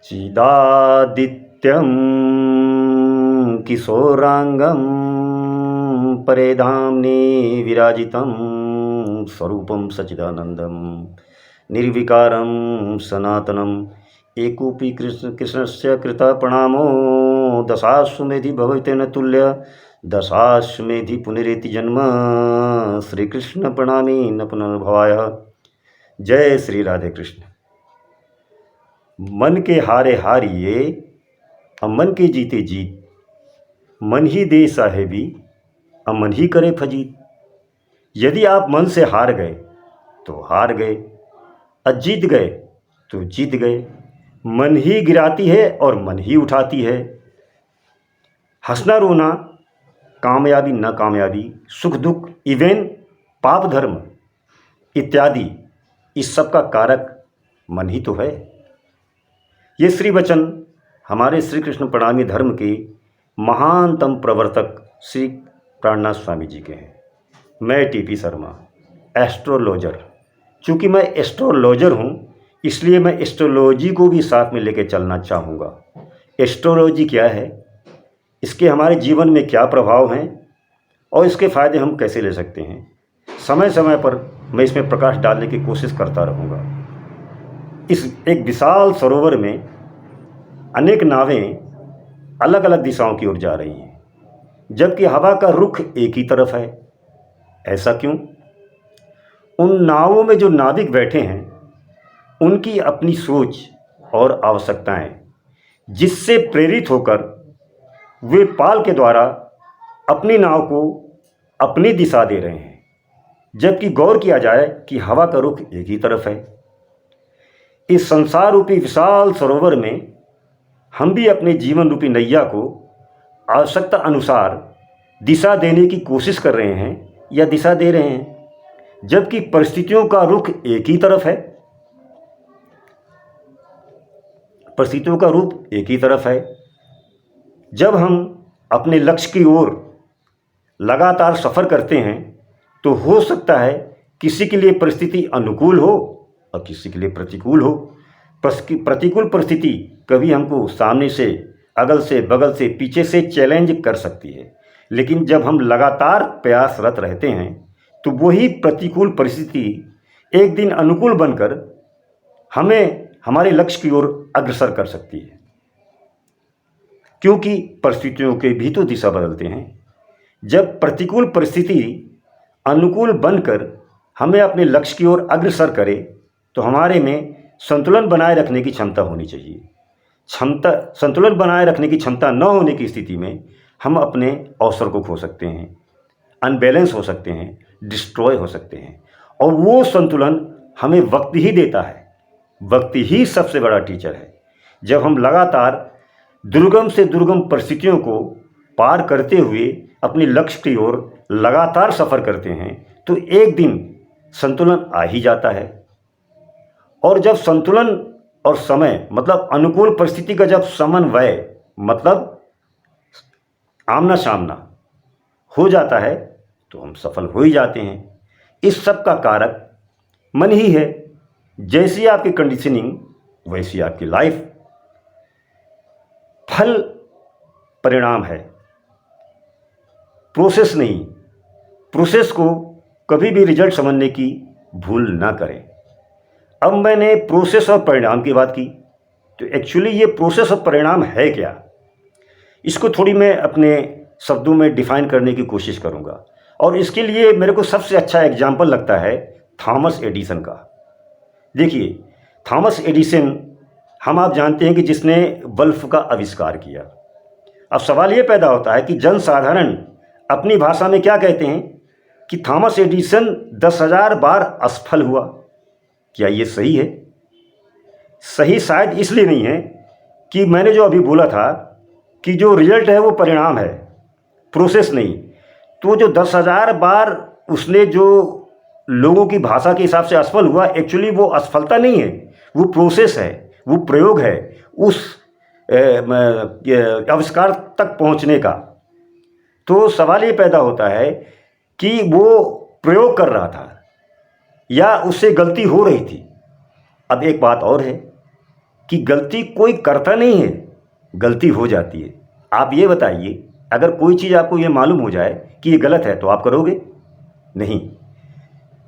चिदादित्यं किशोरांगं परेधाम्नि विराजितं स्वरूपं सच्चिदानन्दं निर्विकारं सनातनं एकोऽपि कृष्णस्य कृतः प्रणामो दशाश्वमेधि भवतेन तुल्य दशाश्वमेधि पुनरेति जन्म श्रीकृष्ण प्रणामी न पुनर्भवाय। जय श्री राधे कृष्ण। मन के हारे हारिए मन के जीते जीत, मन ही दे साहेबी मन ही करे फजीत। यदि आप मन से हार गए तो हार गए, जीत गए तो जीत गए। मन ही गिराती है और मन ही उठाती है। हंसना रोना, कामयाबी न कामयाबी, सुख दुख, इवेन पाप धर्म इत्यादि, इस सब का कारक मन ही तो है। ये श्री वचन हमारे श्री कृष्ण प्रणामी धर्म के महानतम प्रवर्तक श्री प्राणनाथ स्वामी जी के हैं। मैं टीपी शर्मा, एस्ट्रोलॉजर। चूँकि मैं एस्ट्रोलॉजर हूँ इसलिए मैं एस्ट्रोलॉजी को भी साथ में लेकर चलना चाहूँगा। एस्ट्रोलॉजी क्या है, इसके हमारे जीवन में क्या प्रभाव हैं और इसके फ़ायदे हम कैसे ले सकते हैं, समय समय पर मैं इसमें प्रकाश डालने की कोशिश करता रहूँगा। इस एक विशाल सरोवर में अनेक नावें अलग अलग दिशाओं की ओर जा रही हैं, जबकि हवा का रुख एक ही तरफ है। ऐसा क्यों? उन नावों में जो नाविक बैठे हैं उनकी अपनी सोच और आवश्यकताएं, जिससे प्रेरित होकर वे पाल के द्वारा अपनी नाव को अपनी दिशा दे रहे हैं, जबकि गौर किया जाए कि हवा का रुख एक ही तरफ है। इस संसार रूपी विशाल सरोवर में हम भी अपने जीवन रूपी नैया को आवश्यकता अनुसार दिशा देने की कोशिश कर रहे हैं या दिशा दे रहे हैं, जबकि परिस्थितियों का रुख एक ही तरफ है। परिस्थितियों का रूप एक ही तरफ है। जब हम अपने लक्ष्य की ओर लगातार सफ़र करते हैं तो हो सकता है किसी के लिए परिस्थिति अनुकूल हो और किसी के लिए प्रतिकूल हो। प्रतिकूल परिस्थिति कभी हमको सामने से, अगल से, बगल से, पीछे से चैलेंज कर सकती है, लेकिन जब हम लगातार प्रयासरत रहते हैं तो वही प्रतिकूल परिस्थिति एक दिन अनुकूल बनकर हमें हमारे लक्ष्य की ओर अग्रसर कर सकती है, क्योंकि परिस्थितियों के भी तो दिशा बदलते हैं। जब प्रतिकूल परिस्थिति अनुकूल बनकर हमें अपने लक्ष्य की ओर अग्रसर करे तो हमारे में संतुलन बनाए रखने की क्षमता होनी चाहिए। संतुलन बनाए रखने की क्षमता न होने की स्थिति में हम अपने अवसर को खो सकते हैं, अनबैलेंस हो सकते हैं, डिस्ट्रॉय हो सकते हैं। और वो संतुलन हमें वक्त ही देता है। वक्त ही सबसे बड़ा टीचर है। जब हम लगातार दुर्गम से दुर्गम परिस्थितियों को पार करते हुए अपने लक्ष्य की ओर लगातार सफ़र करते हैं तो एक दिन संतुलन आ ही जाता है। और जब संतुलन और समय मतलब अनुकूल परिस्थिति का जब समन्वय मतलब आमना सामना हो जाता है तो हम सफल हो ही जाते हैं। इस सब का कारक मन ही है। जैसी आपकी कंडीशनिंग वैसी आपकी लाइफ। फल परिणाम है, प्रोसेस नहीं। प्रोसेस को कभी भी रिजल्ट समझने की भूल ना करें। अब मैंने प्रोसेस और परिणाम की बात की, तो एक्चुअली ये प्रोसेस और परिणाम है क्या, इसको थोड़ी मैं अपने शब्दों में डिफाइन करने की कोशिश करूँगा। और इसके लिए मेरे को सबसे अच्छा एग्जाम्पल लगता है थॉमस एडिसन का। देखिए, थॉमस एडिसन आप जानते हैं कि जिसने बल्ब का आविष्कार किया। अब सवाल ये पैदा होता है कि जनसाधारण अपनी भाषा में क्या कहते हैं कि थॉमस एडिसन 10,000 बार असफल हुआ। क्या ये सही है? सही शायद इसलिए नहीं है कि मैंने जो अभी बोला था कि जो रिजल्ट है वो परिणाम है, प्रोसेस नहीं। तो जो 10,000 बार उसने जो लोगों की भाषा के हिसाब से असफल हुआ, एक्चुअली वो असफलता नहीं है, वो प्रोसेस है, वो प्रयोग है उस आविष्कार तक पहुंचने का। तो सवाल ये पैदा होता है कि वो प्रयोग कर रहा था या उससे गलती हो रही थी। अब एक बात और है कि गलती कोई करता नहीं है, गलती हो जाती है। आप ये बताइए, अगर कोई चीज़ आपको ये मालूम हो जाए कि ये गलत है तो आप करोगे नहीं।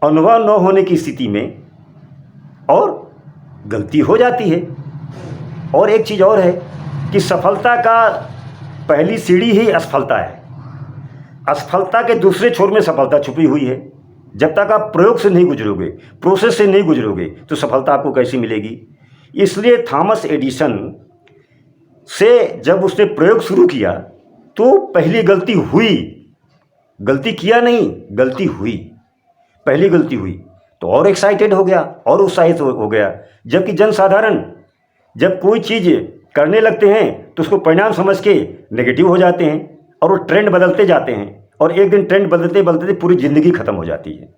अनुभव न होने की स्थिति में और गलती हो जाती है। और एक चीज़ और है कि सफलता का पहली सीढ़ी ही असफलता है। असफलता के दूसरे छोर में सफलता छुपी हुई है। जब तक आप प्रयोग से नहीं गुजरोगे, प्रोसेस से नहीं गुजरोगे, तो सफलता आपको कैसी मिलेगी। इसलिए थॉमस एडिसन से जब उसने प्रयोग शुरू किया तो पहली गलती हुई, गलती किया नहीं, गलती हुई, पहली गलती हुई तो और एक्साइटेड हो गया और उत्साहित हो गया। जबकि जनसाधारण जब कोई चीज़ करने लगते हैं तो उसको परिणाम समझ के नेगेटिव हो जाते हैं और वो ट्रेंड बदलते जाते हैं और एक दिन ट्रेंड बदलते बदलते पूरी ज़िंदगी ख़त्म हो जाती है।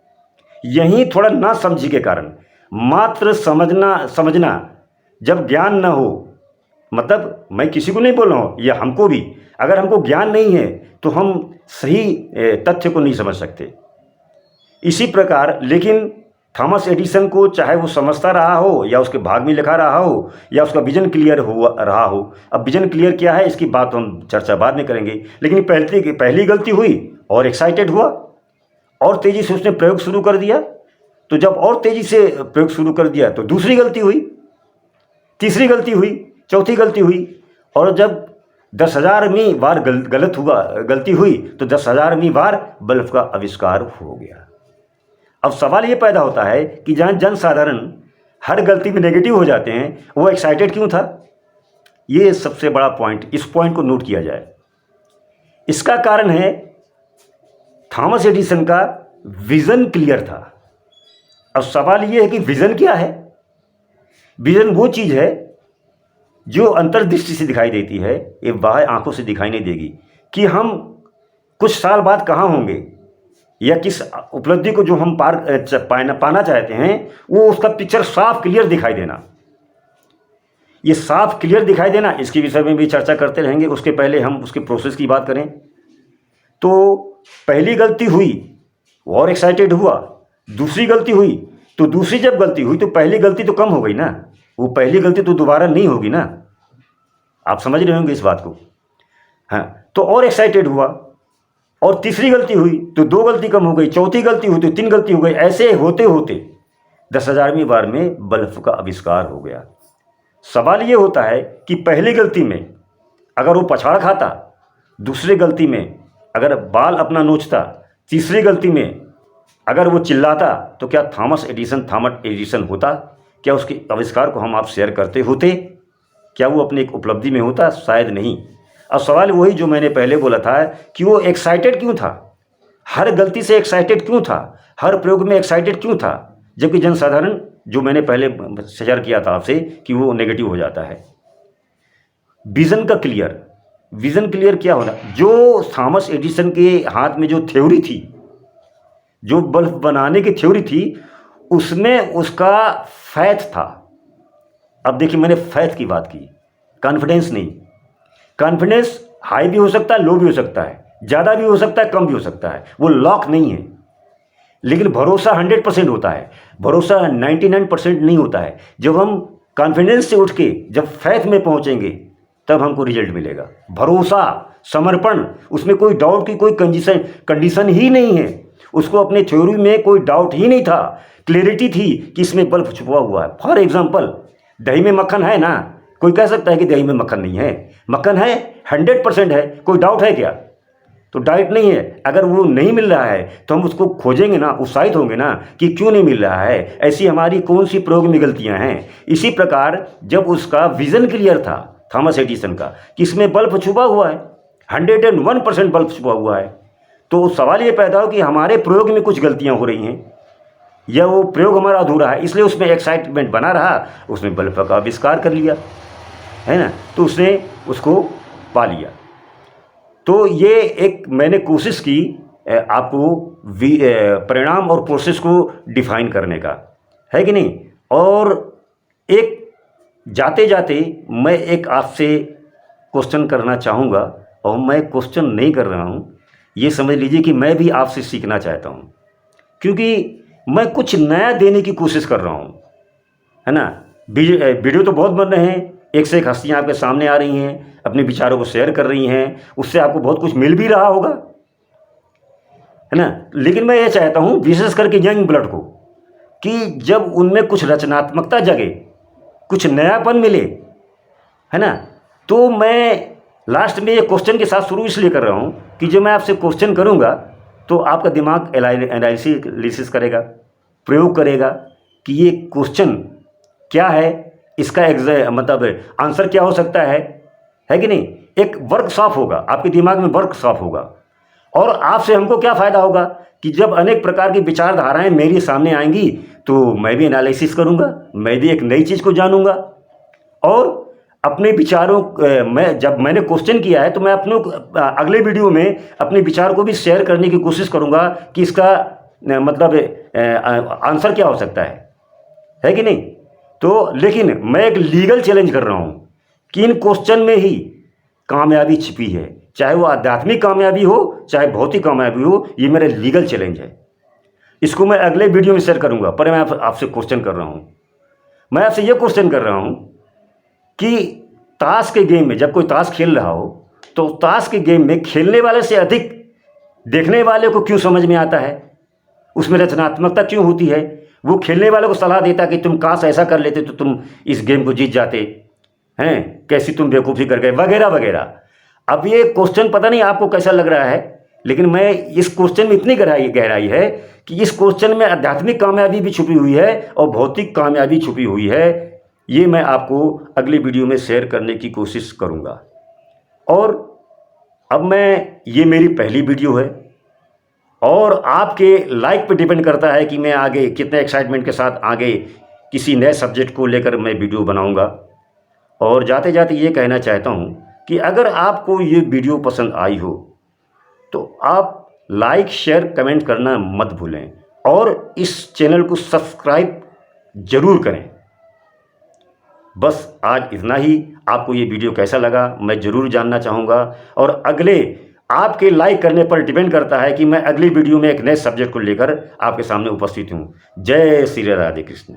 यहीं थोड़ा ना समझी के कारण, मात्र समझना जब ज्ञान ना हो, मतलब मैं किसी को नहीं बोल रहा हूँ, या हमको भी, अगर हमको ज्ञान नहीं है तो हम सही तथ्य को नहीं समझ सकते। इसी प्रकार लेकिन थॉमस एडिसन को चाहे वो समझता रहा हो या उसके भाग में लिखा रहा हो या उसका विजन क्लियर हुआ रहा हो, अब विजन क्लियर क्या है इसकी बात हम चर्चा बाद में करेंगे, लेकिन पहली गलती हुई और एक्साइटेड हुआ और तेज़ी से उसने प्रयोग शुरू कर दिया। तो जब और तेज़ी से प्रयोग शुरू कर दिया तो दूसरी गलती हुई, तीसरी गलती हुई, चौथी गलती हुई, और जब 10,000वीं बार गलती हुई तो 10,000वीं बार बल्ब का आविष्कार हो गया। अब सवाल ये पैदा होता है कि जहाँ जनसाधारण हर गलती में नेगेटिव हो जाते हैं, वो एक्साइटेड क्यों था। ये सबसे बड़ा पॉइंट, इस पॉइंट को नोट किया जाए। इसका कारण है थॉमस एडिसन का विजन क्लियर था। अब सवाल ये है कि विजन क्या है। विजन वो चीज़ है जो अंतर्दृष्टि से दिखाई देती है, ये बाह्य आंखों से दिखाई नहीं देगी कि हम कुछ साल बाद कहाँ होंगे या किस उपलब्धि को जो हम पाना चाहते हैं, वो उसका पिक्चर साफ क्लियर दिखाई देना। ये साफ क्लियर दिखाई देना, इसके विषय में भी चर्चा करते रहेंगे। उसके पहले हम उसके प्रोसेस की बात करें तो पहली गलती हुई और एक्साइटेड हुआ, दूसरी गलती हुई, तो दूसरी जब गलती हुई तो पहली गलती तो कम हो गई ना, वो पहली गलती तो दोबारा नहीं होगी ना। आप समझ रहे होंगे इस बात को। हाँ, तो और एक्साइटेड हुआ और तीसरी गलती हुई तो 2 गलती कम हो गई, चौथी गलती हुई तो 3 गलती हो गई। ऐसे होते होते 10,000वीं बार में बल्ब का आविष्कार हो गया। सवाल ये होता है कि पहली गलती में अगर वो पछाड़ खाता, दूसरी गलती में अगर बाल अपना नोचता, तीसरी गलती में अगर वो चिल्लाता, तो क्या थॉमस एडिसन होता? क्या उसके आविष्कार को हम आप शेयर करते होते? क्या वो अपने एक उपलब्धि में होता? शायद नहीं। अब सवाल वही जो मैंने पहले बोला था कि वो एक्साइटेड क्यों था, हर गलती से एक्साइटेड क्यों था, हर प्रयोग में एक्साइटेड क्यों था, जबकि जनसाधारण जो मैंने पहले शेयर किया था आपसे कि वो नेगेटिव हो जाता है। विजन का क्लियर, विजन क्लियर क्या होना, जो थॉमस एडिसन के हाथ में जो थ्योरी थी, जो बल्ब बनाने की थ्योरी थी, उसमें उसका फैथ था। अब देखिए, मैंने फैथ की बात की, कॉन्फिडेंस नहीं। कॉन्फिडेंस हाई भी हो सकता है, लो भी हो सकता है, ज़्यादा भी हो सकता है, कम भी हो सकता है, वो लॉक नहीं है। लेकिन भरोसा 100% होता है, भरोसा 99% नहीं होता है। जब हम कॉन्फिडेंस से उठ के जब फैथ में पहुंचेंगे तब हमको रिजल्ट मिलेगा। भरोसा, समर्पण, उसमें कोई डाउट की कोई कंडीशन ही नहीं है। उसको अपने थ्योरी में कोई डाउट ही नहीं था, क्लैरिटी थी कि इसमें बल्ब छुपा हुआ है। फॉर एग्जाम्पल, दही में मक्खन है ना, कोई कह सकता है कि दही में मक्खन नहीं है? मक्खन है, 100% है, कोई डाउट है क्या? तो डाउट नहीं है। अगर वो नहीं मिल रहा है तो हम उसको खोजेंगे ना, उत्साहित होंगे ना कि क्यों नहीं मिल रहा है, ऐसी हमारी कौन सी प्रयोग में गलतियां हैं। इसी प्रकार जब उसका विजन क्लियर था थॉमस एडिसन का कि इसमें बल्ब छुपा हुआ है, 101% बल्ब छुपा हुआ है, तो सवाल ये पैदा हो कि हमारे प्रयोग में कुछ गलतियां हो रही हैं या वो प्रयोग हमारा अधूरा है, इसलिए उसमें एक्साइटमेंट बना रहा, उसमें बल्ब का आविष्कार कर लिया, है ना, तो उसने उसको पा लिया। तो ये एक मैंने कोशिश की आपको परिणाम और प्रोसेस को डिफाइन करने का, है कि नहीं। और एक जाते जाते मैं एक आपसे क्वेश्चन करना चाहूँगा, और मैं क्वेश्चन नहीं कर रहा हूँ, ये समझ लीजिए कि मैं भी आपसे सीखना चाहता हूँ, क्योंकि मैं कुछ नया देने की कोशिश कर रहा हूँ, है ना। वीडियो तो बहुत बन रहे हैं, एक से एक हस्तियाँ आपके सामने आ रही हैं, अपने विचारों को शेयर कर रही हैं, उससे आपको बहुत कुछ मिल भी रहा होगा, है ना। लेकिन मैं ये चाहता हूँ विशेष करके यंग ब्लड को, कि जब उनमें कुछ रचनात्मकता जगे, कुछ नयापन मिले, है ना, तो मैं लास्ट में ये क्वेश्चन के साथ शुरू इसलिए कर रहा हूँ कि जब मैं आपसे क्वेश्चन करूँगा तो आपका दिमाग एनालिसिस करेगा, प्रयोग करेगा कि ये क्वेश्चन क्या है, इसका मतलब आंसर क्या हो सकता है कि नहीं। एक वर्कशॉप होगा, आपके दिमाग में वर्कशॉप होगा। और आपसे हमको क्या फ़ायदा होगा कि जब अनेक प्रकार की विचारधाराएं मेरे सामने आएंगी तो मैं भी एनालिसिस करूंगा, मैं भी एक नई चीज़ को जानूंगा। और अपने विचारों जब मैंने क्वेश्चन किया है तो मैं अपने अगले वीडियो में अपने विचार को भी शेयर करने की कोशिश करूंगा कि इसका मतलब आंसर क्या हो सकता है कि नहीं। तो लेकिन मैं एक लीगल चैलेंज कर रहा हूँ कि इन क्वेश्चन में ही कामयाबी छिपी है, चाहे वो आध्यात्मिक कामयाबी हो चाहे भौतिक कामयाबी हो। ये मेरा लीगल चैलेंज है, इसको मैं अगले वीडियो में शेयर करूंगा। पर मैं आपसे क्वेश्चन कर रहा हूँ, मैं आपसे ये क्वेश्चन कर रहा हूँ कि ताश के गेम में जब कोई ताश खेल रहा हो तो ताश के गेम में खेलने वाले से अधिक देखने वाले को क्यों समझ में आता है, उसमें रचनात्मकता क्यों होती है। वो खेलने वाले को सलाह देता कि तुम काश ऐसा कर लेते तो तुम इस गेम को जीत जाते हैं, कैसी तुम बेवकूफ़ी कर गए, वगैरह वगैरह। अब ये क्वेश्चन पता नहीं आपको कैसा लग रहा है, लेकिन मैं इस क्वेश्चन में इतनी गहराई है कि इस क्वेश्चन में आध्यात्मिक कामयाबी भी छुपी हुई है और भौतिक कामयाबी छुपी हुई है। ये मैं आपको अगली वीडियो में शेयर करने की कोशिश करूँगा। और अब ये मेरी पहली वीडियो है और आपके लाइक पे डिपेंड करता है कि मैं आगे कितने एक्साइटमेंट के साथ आगे किसी नए सब्जेक्ट को लेकर मैं वीडियो बनाऊँगा। और जाते जाते ये कहना चाहता हूँ कि अगर आपको ये वीडियो पसंद आई हो तो आप लाइक शेयर कमेंट करना मत भूलें और इस चैनल को सब्सक्राइब जरूर करें। बस आज इतना ही। आपको ये वीडियो कैसा लगा मैं ज़रूर जानना चाहूँगा और अगले आपके लाइक करने पर डिपेंड करता है कि मैं अगली वीडियो में एक नए सब्जेक्ट को लेकर आपके सामने उपस्थित हूँ। जय श्री राधे कृष्ण।